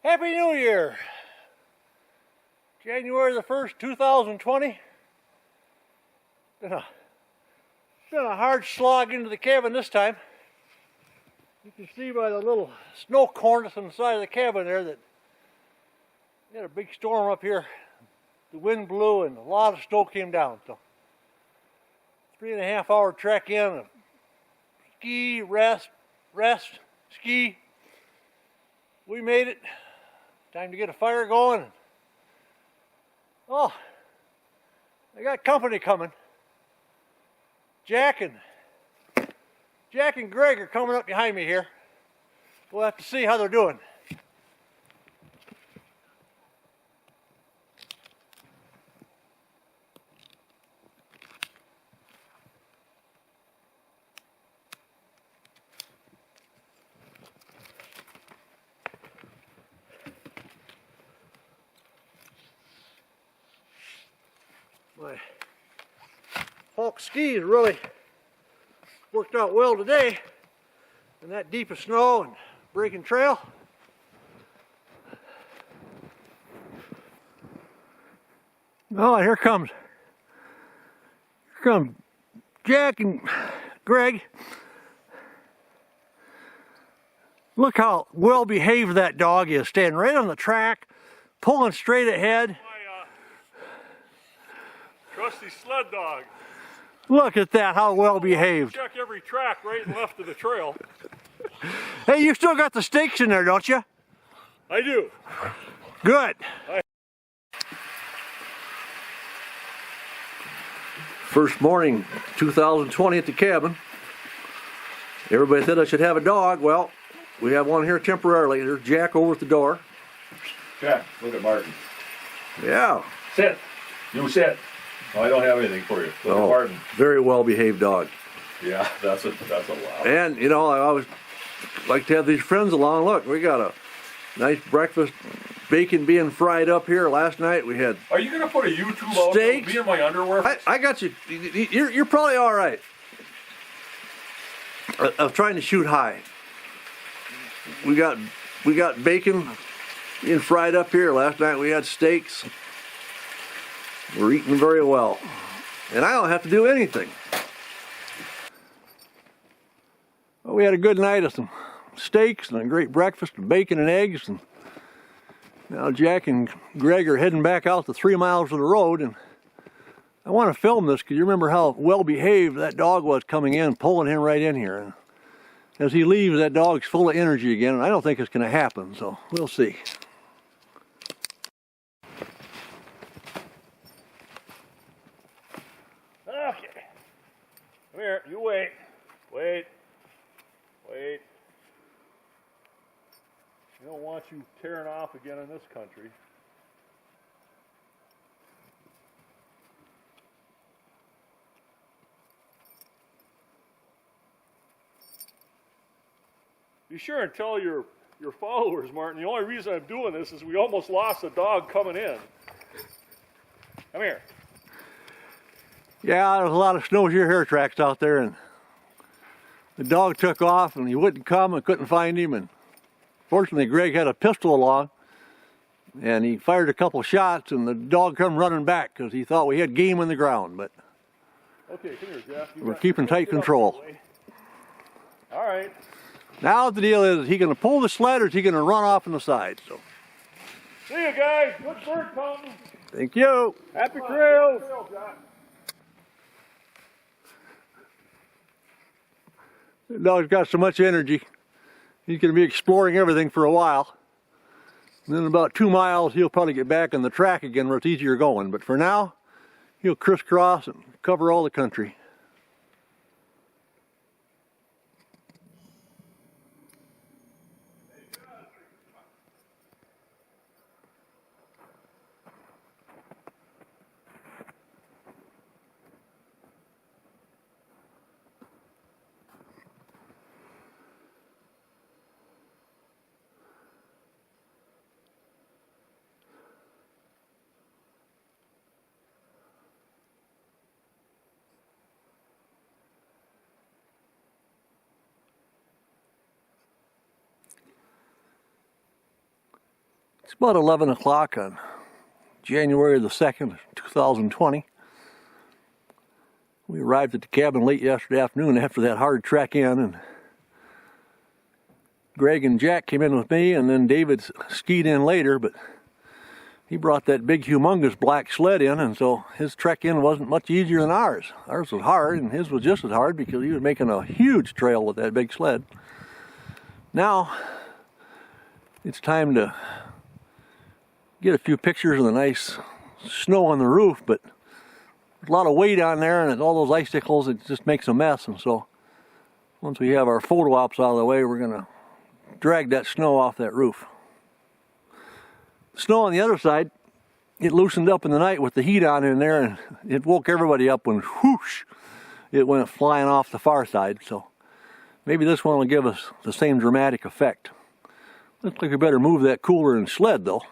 Happy New Year! January the 1st, 2020. Been a hard slog into the cabin this time. You can see by the little snow cornice on the side of the cabin there that we had a big storm up here. The wind blew and a lot of snow came down. So 3.5 hour trek in, ski, rest, ski. We made it. Time to get a fire going. Oh, I got company coming. Jack and Gregg are coming up behind me here. We'll have to see how they're doing. My Hulk skis really worked out well today in that deep of snow and breaking trail. Oh, here comes Jack and Gregg. Look how well behaved that dog is, standing right on the track, pulling straight ahead. Trusty sled dog. Look at that, how well behaved. Check every track right and left of the trail. Hey, you still got the stakes in there, don't you? I do. Good. First morning, 2020 at the cabin. Everybody said I should have a dog. Well, we have one here temporarily. There's Jack over at the door. Jack, look at Martin. Yeah. Sit. You sit. Oh, I don't have anything for you. Look at Martin. Very well behaved dog. Yeah, that's a lot. And you know, I always like to have these friends along. Look, we got a nice breakfast, bacon being fried up here. Last night we had. Are you gonna put a YouTube out? Steaks. Me in my underwear. I got you. You're probably all right. I was trying to shoot high. We got bacon being fried up here. Last night we had steaks. We're eating very well. And I don't have to do anything. Well, we had a good night of some steaks and a great breakfast of bacon and eggs. And now Jack and Gregg are heading back out the 3 miles of the road. And I want to film this because you remember how well behaved that dog was coming in, pulling him right in here. And as he leaves, that dog's full of energy again. And I don't think it's going to happen, so we'll see. Okay. Come here. You wait. Wait. We don't want you tearing off again in this country. Be sure and tell your followers, Martin, the only reason I'm doing this is we almost lost a dog coming in. Come here. Yeah, there was a lot of snowshoe hair tracks out there, and the dog took off, and he wouldn't come, and couldn't find him. And fortunately, Gregg had a pistol along, and he fired a couple shots, and the dog come running back because he thought we had game in the ground. But okay, come here, Jeff. we're keeping tight control. All right. Now the deal is he going to pull the sled, or is he going to run off on the side? So. See you guys. Good bird counting. Thank you. Happy trails. The dog's got so much energy. He's going to be exploring everything for a while. And then in about 2 miles, he'll probably get back on the track again where it's easier going. But for now, he'll crisscross and cover all the country. It's about 11 o'clock on January the 2nd, 2020. We arrived at the cabin late yesterday afternoon after that hard trek in, and Gregg and Jack came in with me, and then David skied in later, but he brought that big humongous black sled in, and so his trek in wasn't much easier than ours. Ours was hard, and his was just as hard because he was making a huge trail with that big sled. Now, it's time to get a few pictures of the nice snow on the roof, but there's a lot of weight on there, and all those icicles, it just makes a mess. And so once we have our photo ops out of the way, we're going to drag that snow off that roof. The snow on the other side, it loosened up in the night with the heat on in there, and it woke everybody up when whoosh, it went flying off the far side. So maybe this one will give us the same dramatic effect. Looks like we better move that cooler and sled though.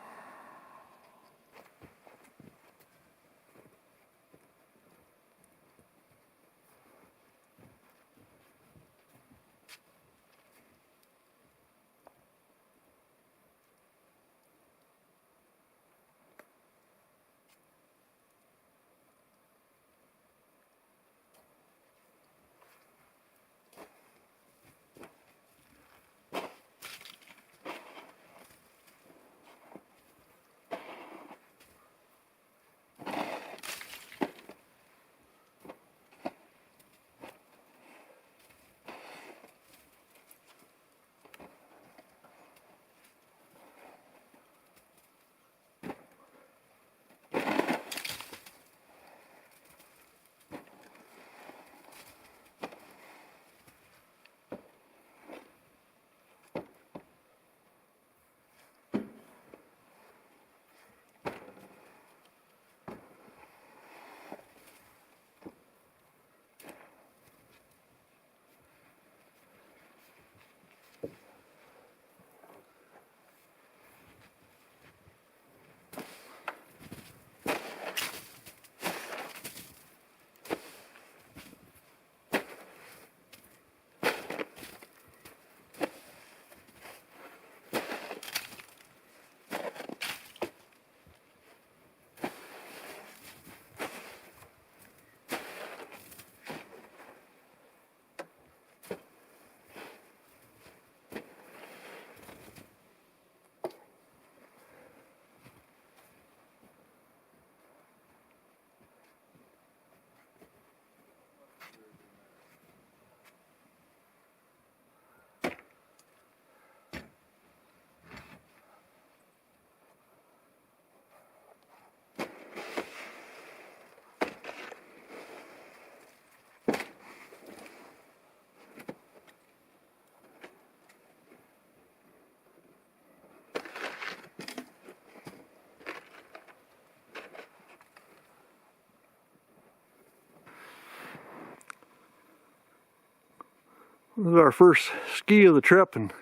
This is our first ski of the trip, and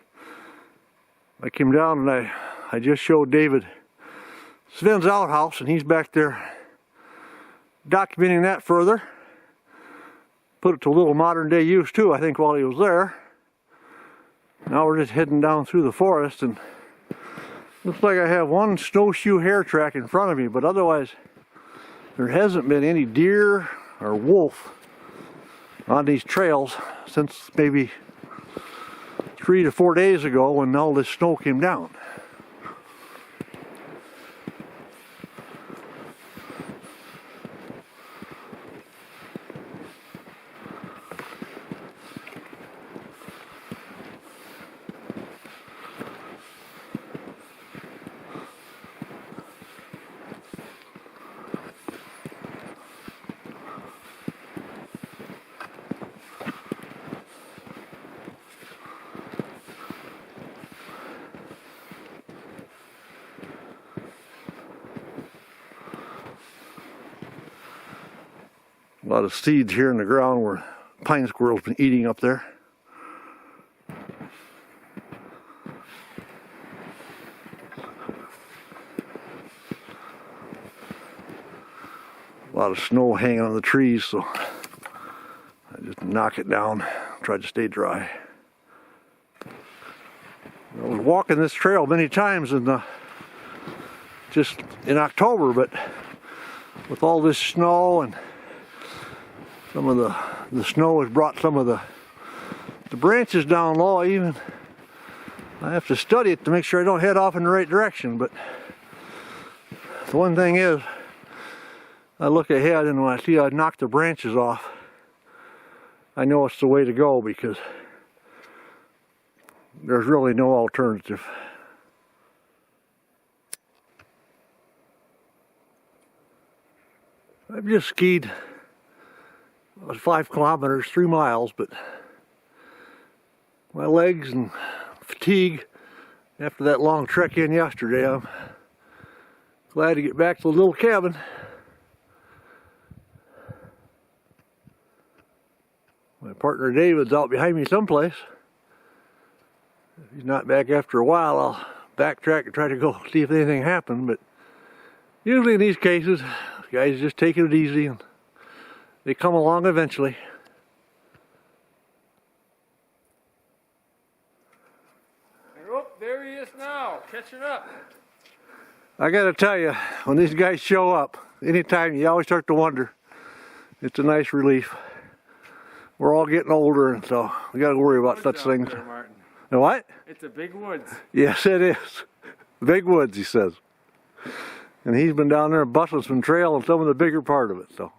I came down and I just showed David Sven's outhouse, and he's back there documenting that further. Put it to a little modern day use too, I think, while he was there. Now we're just heading down through the forest, and looks like I have one snowshoe hare track in front of me, but otherwise there hasn't been any deer or wolf on these trails since maybe 3 to 4 days ago when all this snow came down. A lot of seeds here in the ground where pine squirrels been eating up there. A lot of snow hanging on the trees, so I just knock it down, try to stay dry. I was walking this trail many times in the just in October, but with all this snow and some of the snow has brought some of the branches down low. I have to study it to make sure I don't head off in the right direction, but the one thing is, I look ahead and when I see I knock the branches off, I know it's the way to go because there's really no alternative. I've just skied 5 kilometers, 3 miles, but my legs and fatigue after that long trek in yesterday, I'm glad to get back to the little cabin. My partner David's out behind me someplace. If he's not back after a while, I'll backtrack and try to go see if anything happened, but usually in these cases, guys just take it easy and they come along eventually. Oh, there he is now, catching up. I gotta tell you, when these guys show up, anytime you always start to wonder. It's a nice relief. We're all getting older, and so we gotta worry about such things. There, Martin. And what? It's a big woods. Yes, it is. Big woods, he says. And he's been down there busting some trail on some of the bigger part of it, so.